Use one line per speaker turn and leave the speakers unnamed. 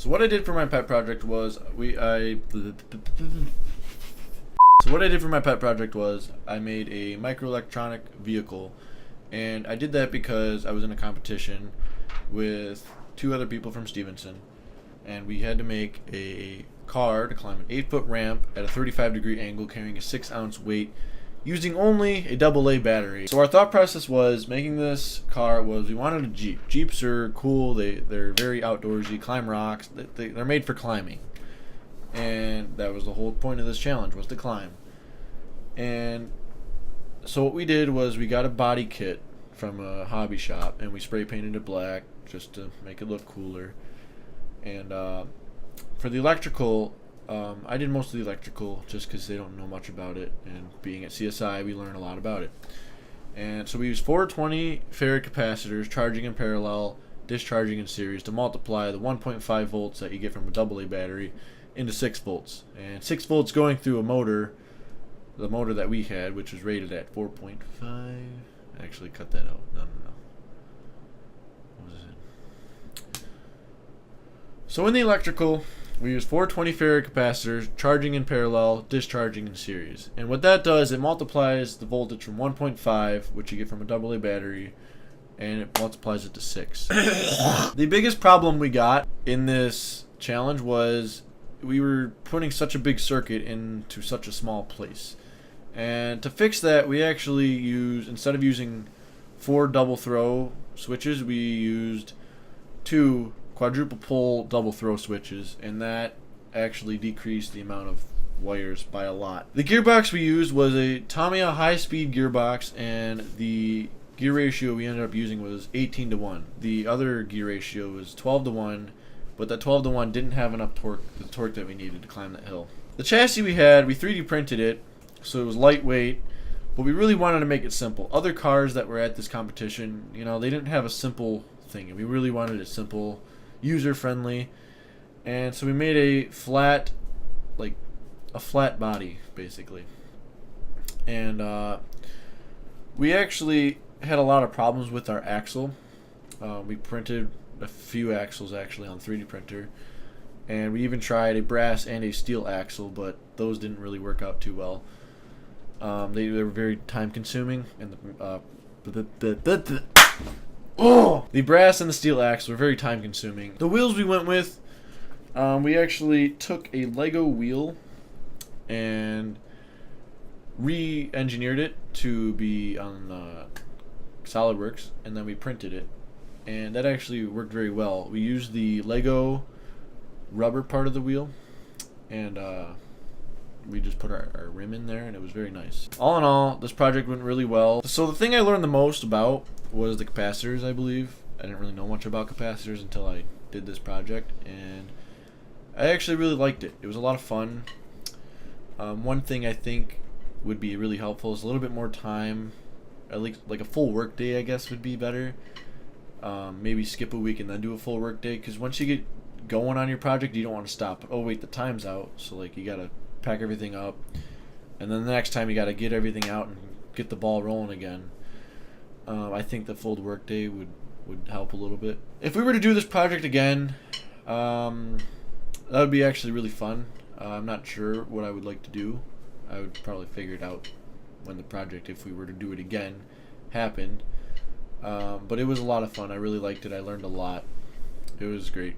So what I did for my pet project was I made a microelectronic vehicle, and I did that because I was in a competition with two other people from Stevenson, and we had to make a car to climb an 8-foot ramp at a 35-degree angle carrying a 6-ounce weight using only a AA battery. So our thought process was making this car was we wanted a Jeep. Jeeps are cool. They're very outdoorsy, climb rocks. They're made for climbing. And that was the whole point of this challenge, was to climb. And so what we did was we got a body kit from a hobby shop and we spray painted it black just to make it look cooler. And for the electrical, I did most of the electrical just because they don't know much about it, and being at CSI we learn a lot about it. And so we used 420 farad capacitors charging in parallel, discharging in series to multiply the 1.5 volts that you get from a AA battery into 6 volts. And 6 volts going through a motor, the motor that we had, which was rated at 4.5. Actually cut that out. No. What was it? So in the electrical, we use 420 farad capacitors, charging in parallel, discharging in series. And what that does, it multiplies the voltage from 1.5, which you get from a AA battery, and it multiplies it to 6. The biggest problem we got in this challenge was we were putting such a big circuit into such a small place. And to fix that, we actually used, instead of using 4 double throw switches, we used 2 quadruple pole double throw switches, and that actually decreased the amount of wires by a lot. The gearbox we used was a Tamiya high-speed gearbox, and the gear ratio we ended up using was 18:1. The other gear ratio was 12:1, but that 12:1 didn't have enough torque, the torque that we needed to climb that hill. The chassis we had, we 3D printed it, so it was lightweight, but we really wanted to make it simple. Other cars that were at this competition, they didn't have a simple thing, and we really wanted it simple, user-friendly, and so we made a flat body, basically. And we actually had a lot of problems with our axle. We printed a few axles actually on 3D printer, and we even tried a brass and a steel axle, but those didn't really work out too well. They were very time-consuming, and the brass and the steel axle were very time-consuming. The wheels we went with, we actually took a Lego wheel and re-engineered it to be on SolidWorks, and then we printed it, and that actually worked very well. We used the Lego rubber part of the wheel, and we just put our rim in there, and it was very nice. All in all, this project went really well. So the thing I learned the most about was the capacitors, I believe. I didn't really know much about capacitors until I did this project, and I actually really liked it. It was a lot of fun. One thing I think would be really helpful is a little bit more time, at least like a full work day, I guess, would be better. Maybe skip a week and then do a full work day, because once you get going on your project, you don't want to stop. Oh wait, the time's out, so you gotta pack everything up, and then the next time you gotta get everything out and get the ball rolling again. I think the full work day would help a little bit. If we were to do this project again, that would be actually really fun. I'm not sure what I would like to do. I would probably figure it out when the project, if we were to do it again, happened. But it was a lot of fun. I really liked it. I learned a lot. It was great.